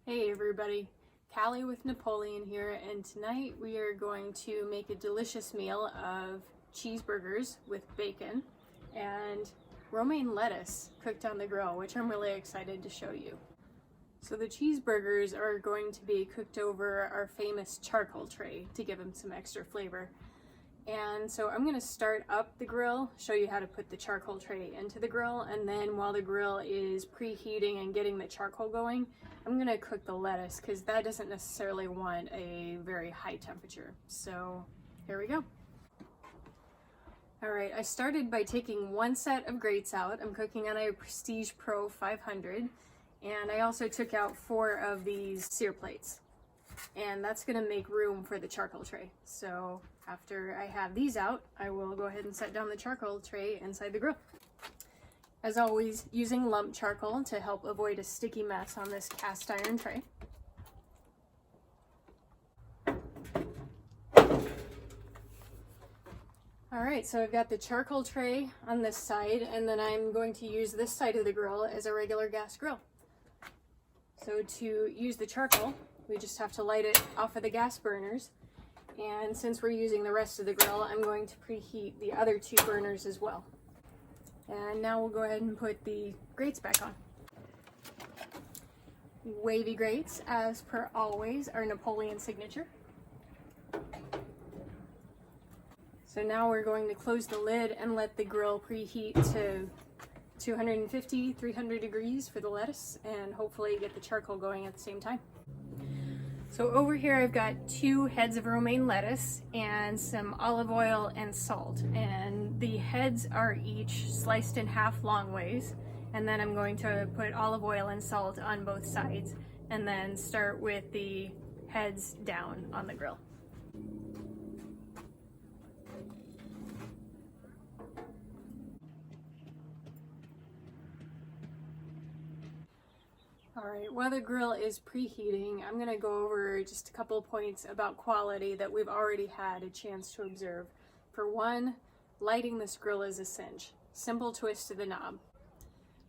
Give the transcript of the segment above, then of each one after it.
Hey everybody, Callie with Napoleon here, and tonight we are going to make a delicious meal of cheeseburgers with bacon and romaine lettuce cooked on the grill, which I'm really excited to show you. So the cheeseburgers are going to be cooked over our famous charcoal tray to give them some extra flavor. And so I'm going to start up the grill, show you how to put the charcoal tray into the grill, and then while the grill is preheating and getting the charcoal going, I'm going to cook the lettuce because that doesn't necessarily want a very high temperature. So here we go. Alright, I started by taking one set of grates out. I'm cooking on a Prestige Pro 500, and I also took out 4 of these sear plates. And that's going to make room for the charcoal tray. So after I have these out, I will go ahead and set down the charcoal tray inside the grill. As always, using lump charcoal to help avoid a sticky mess on this cast iron tray. Alright, so I've got the charcoal tray on this side, and then I'm going to use this side of the grill as a regular gas grill. So to use the charcoal, we just have to light it off of the gas burners. And since we're using the rest of the grill, I'm going to preheat the other 2 burners as well. And now we'll go ahead and put the grates back on. Wavy grates, as per always, are Napoleon signature. So now we're going to close the lid and let the grill preheat to 250, 300 degrees for the lettuce, and hopefully get the charcoal going at the same time. So over here I've got 2 heads of romaine lettuce and some olive oil and salt, and the heads are each sliced in half long ways, and then I'm going to put olive oil and salt on both sides and then start with the heads down on the grill. Alright, while the grill is preheating, I'm going to go over just a couple of points about quality that we've already had a chance to observe. For one, lighting this grill is a cinch. Simple twist to the knob.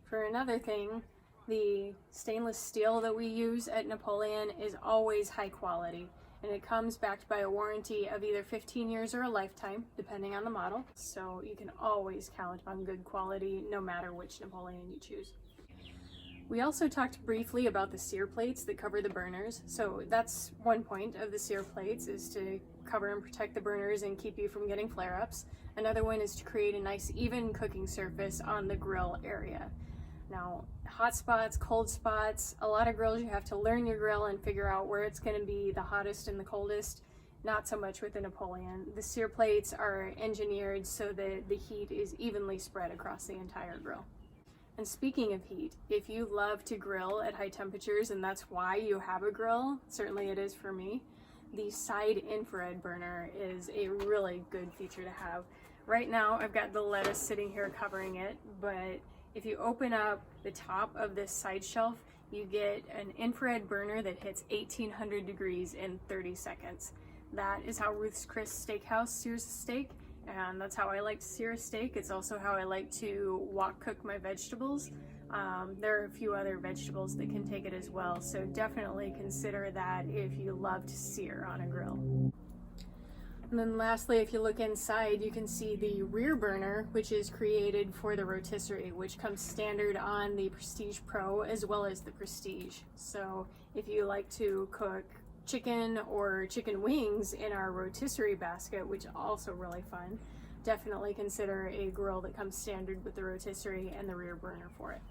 For another thing, the stainless steel that we use at Napoleon is always high quality, and it comes backed by a warranty of either 15 years or a lifetime, depending on the model, so you can always count on good quality no matter which Napoleon you choose. We also talked briefly about the sear plates that cover the burners. So that's one point of the sear plates, is to cover and protect the burners and keep you from getting flare-ups. Another one is to create a nice even cooking surface on the grill area. Now, hot spots, cold spots, a lot of grills you have to learn your grill and figure out where it's going to be the hottest and the coldest. Not so much with the Napoleon. The sear plates are engineered so that the heat is evenly spread across the entire grill. And speaking of heat, if you love to grill at high temperatures, and that's why you have a grill, certainly it is for me, the side infrared burner is a really good feature to have. Right now I've got the lettuce sitting here covering it, but if you open up the top of this side shelf, you get an infrared burner that hits 1800 degrees in 30 seconds. That is how Ruth's Chris Steakhouse sears a steak. And that's how I like to sear a steak. It's also how I like to wok cook my vegetables. There are a few other vegetables that can take it as well, so definitely consider that if you love to sear on a grill. And then lastly, if you look inside, you can see the rear burner, which is created for the rotisserie, which comes standard on the Prestige Pro as well as the Prestige. So if you like to cook chicken or chicken wings in our rotisserie basket, which is also really fun, definitely consider a grill that comes standard with the rotisserie and the rear burner for it.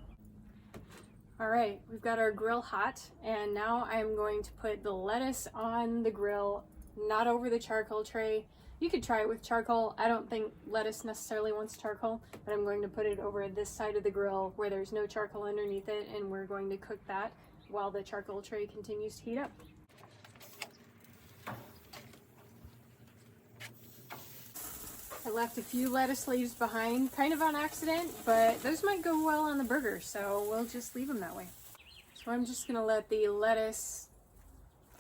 Alright, we've got our grill hot, and now I'm going to put the lettuce on the grill, not over the charcoal tray. You could try it with charcoal. I don't think lettuce necessarily wants charcoal, but I'm going to put it over this side of the grill where there's no charcoal underneath it, and we're going to cook that while the charcoal tray continues to heat up. I left a few lettuce leaves behind, kind of on accident, but those might go well on the burger, so we'll just leave them that way. So I'm just going to let the lettuce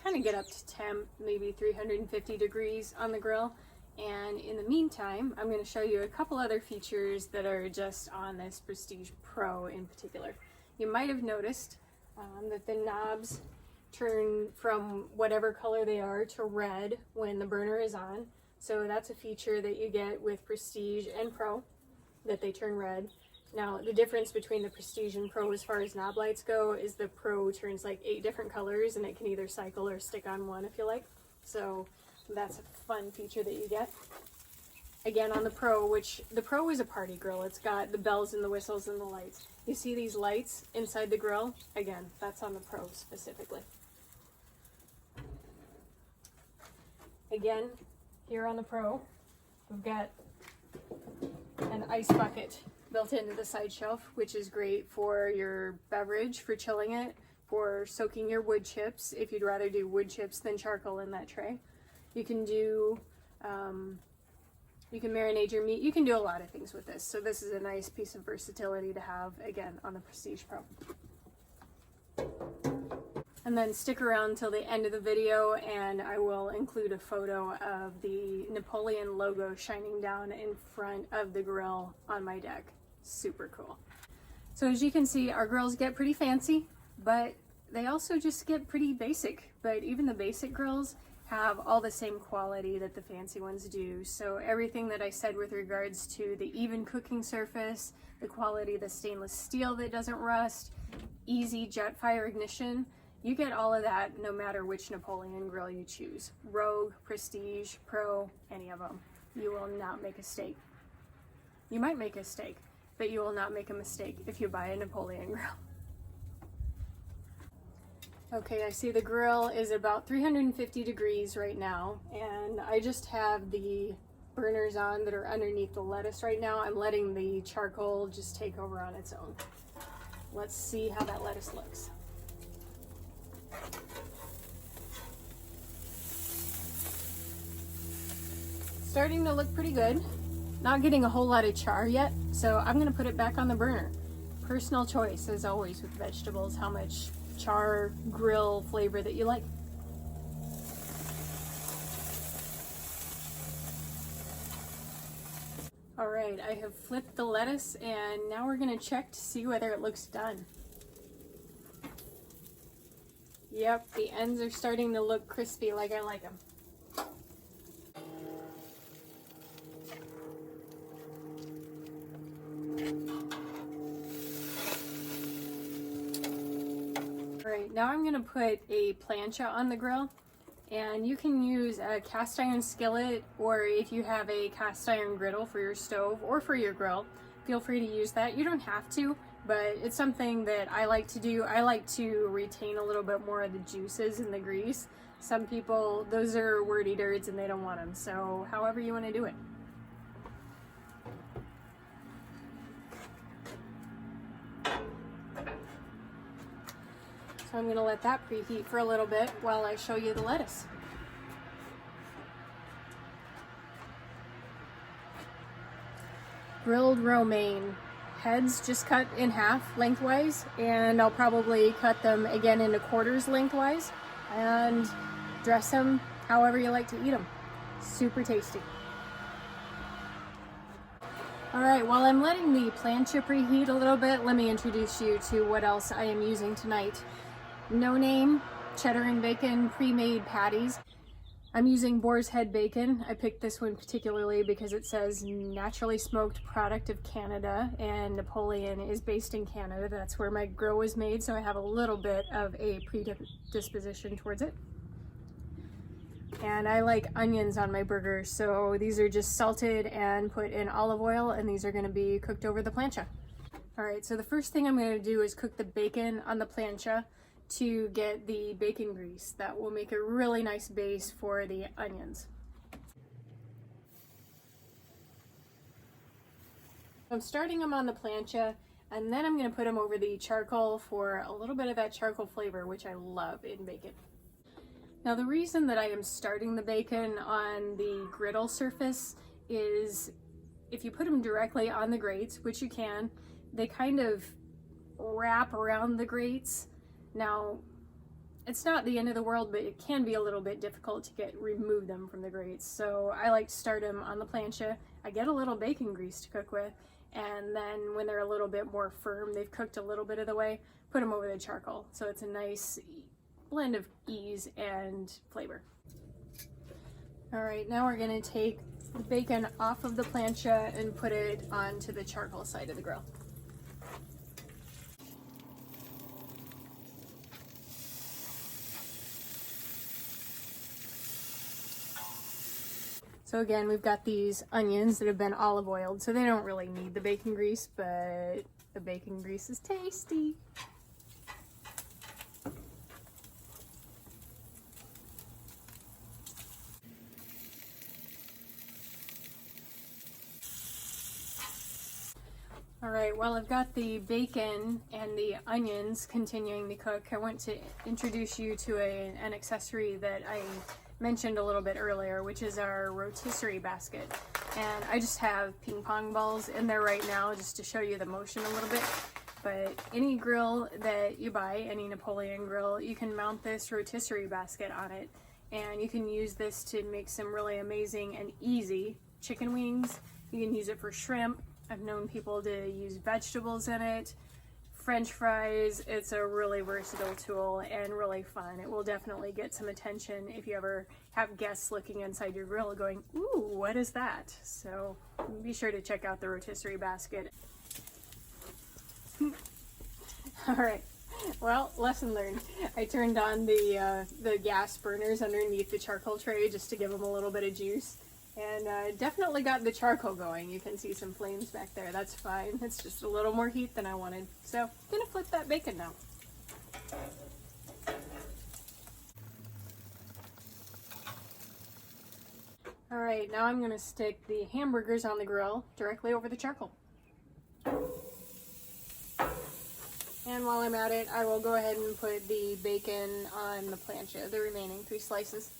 kind of get up to temp, maybe 350 degrees on the grill. And in the meantime, I'm going to show you a couple other features that are just on this Prestige Pro in particular. You might have noticed that the knobs turn from whatever color they are to red when the burner is on. So that's a feature that you get with Prestige and Pro, that they turn red. Now, the difference between the Prestige and Pro as far as knob lights go is the Pro turns like 8 different colors, and it can either cycle or stick on one if you like. So that's a fun feature that you get. Again, on the Pro, which the Pro is a party grill. It's got the bells and the whistles and the lights. You see these lights inside the grill? Again, that's on the Pro specifically. Again, here on the Pro, we've got an ice bucket built into the side shelf, which is great for your beverage, for chilling it, for soaking your wood chips, if you'd rather do wood chips than charcoal in that tray. You can do, you can marinate your meat. You can do a lot of things with this. So this is a nice piece of versatility to have, again, on the Prestige Pro. And then stick around till the end of the video and I will include a photo of the Napoleon logo shining down in front of the grill on my deck. Super cool. So as you can see, our grills get pretty fancy, but they also just get pretty basic. But even the basic grills have all the same quality that the fancy ones do. So everything that I said with regards to the even cooking surface, the quality of the stainless steel that doesn't rust, easy jet fire ignition, you get all of that no matter which Napoleon grill you choose. Rogue, Prestige, Pro, any of them. You will not make a mistake. You might make a mistake, but you will not make a mistake if you buy a Napoleon grill. Okay, I see the grill is about 350 degrees right now, and I just have the burners on that are underneath the lettuce right now. I'm letting the charcoal just take over on its own. Let's see how that lettuce looks. Starting to look pretty good. Not getting a whole lot of char yet, so I'm gonna put it back on the burner. Personal choice, as always with vegetables, how much char, grill flavor that you like. All right, I have flipped the lettuce and now we're gonna check to see whether it looks done. Yep, the ends are starting to look crispy like I like them. Alright, now I'm going to put a plancha on the grill, and you can use a cast iron skillet, or if you have a cast iron griddle for your stove or for your grill, feel free to use that. You don't have to, but it's something that I like to do. I like to retain a little bit more of the juices and the grease. Some people, those are word eaters and they don't want them, so however you want to do it. So I'm going to let that preheat for a little bit while I show you the lettuce. Grilled romaine. Heads just cut in half lengthwise, and I'll probably cut them again into quarters lengthwise and dress them however you like to eat them. Super tasty. Alright, while I'm letting the plancha preheat a little bit, let me introduce you to what else I am using tonight. No name, cheddar and bacon pre-made patties. I'm using boar's head bacon. I picked this one particularly because it says naturally smoked product of Canada, and Napoleon is based in Canada. That's where my grill was made, so I have a little bit of a predisposition towards it. And I like onions on my burgers, so these are just salted and put in olive oil, and these are going to be cooked over the plancha. Alright, so the first thing I'm going to do is cook the bacon on the plancha to get the bacon grease. That will make a really nice base for the onions. I'm starting them on the plancha, and then I'm going to put them over the charcoal for a little bit of that charcoal flavor, which I love in bacon. Now the reason that I am starting the bacon on the griddle surface is if you put them directly on the grates, which you can, they kind of wrap around the grates. Now, it's not the end of the world, but it can be a little bit difficult to remove them from the grates. So I like to start them on the plancha. I get a little bacon grease to cook with, and then when they're a little bit more firm, they've cooked a little bit of the way, put them over the charcoal. So it's a nice blend of ease and flavor. All right, now we're gonna take the bacon off of the plancha and put it onto the charcoal side of the grill. So again, we've got these onions that have been olive oiled, so they don't really need the bacon grease, but the bacon grease is tasty. All right, well, I've got the bacon and the onions continuing to cook. I want to introduce you to an accessory that I mentioned a little bit earlier, which is our rotisserie basket. And I just have ping pong balls in there right now just to show you the motion a little bit. But any grill that you buy, any Napoleon grill, you can mount this rotisserie basket on it. And you can use this to make some really amazing and easy chicken wings. You can use it for shrimp. I've known people to use vegetables in it, French fries. It's a really versatile tool and really fun. It will definitely get some attention if you ever have guests looking inside your grill going, ooh, what is that? So be sure to check out the rotisserie basket. All right, well, lesson learned. I turned on the gas burners underneath the charcoal tray just to give them a little bit of juice. And definitely got the charcoal going. You can see some flames back there. That's fine. It's just a little more heat than I wanted. So I'm gonna flip that bacon now. All right, now I'm gonna stick the hamburgers on the grill directly over the charcoal. And while I'm at it, I will go ahead and put the bacon on the plancha, the remaining 3 slices.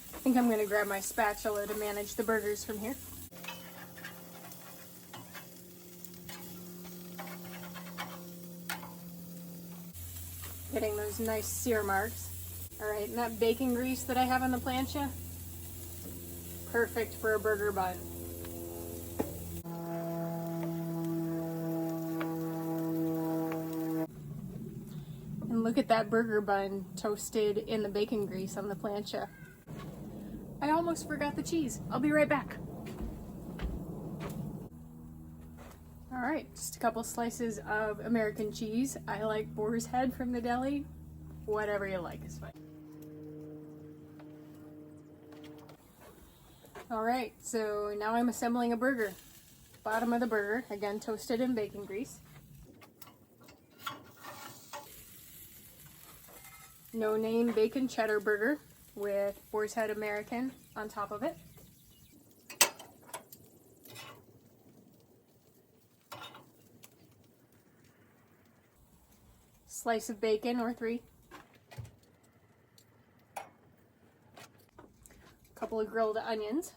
I think I'm going to grab my spatula to manage the burgers from here. Getting those nice sear marks. All right, and that bacon grease that I have on the plancha, perfect for a burger bun. And look at that burger bun toasted in the bacon grease on the plancha. I almost forgot the cheese. I'll be right back. All right, just a couple slices of American cheese. I like boar's head from the deli. Whatever you like is fine. All right, so now I'm assembling a burger. Bottom of the burger, again toasted in bacon grease. No name bacon cheddar burger with boar's head American on top of it. Slice of bacon or 3. Couple of grilled onions.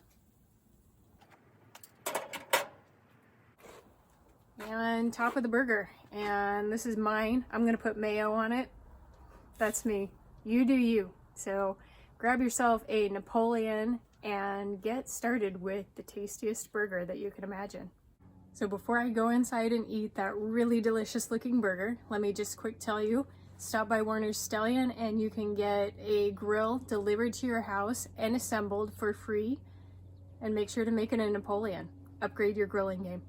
And top of the burger. And this is mine. I'm gonna put mayo on it. That's me. You do you. So grab yourself a Napoleon and get started with the tastiest burger that you can imagine. So before I go inside and eat that really delicious looking burger, let me just quick tell you, stop by Warners Stellian and you can get a grill delivered to your house and assembled for free. And make sure to make it a Napoleon. Upgrade your grilling game.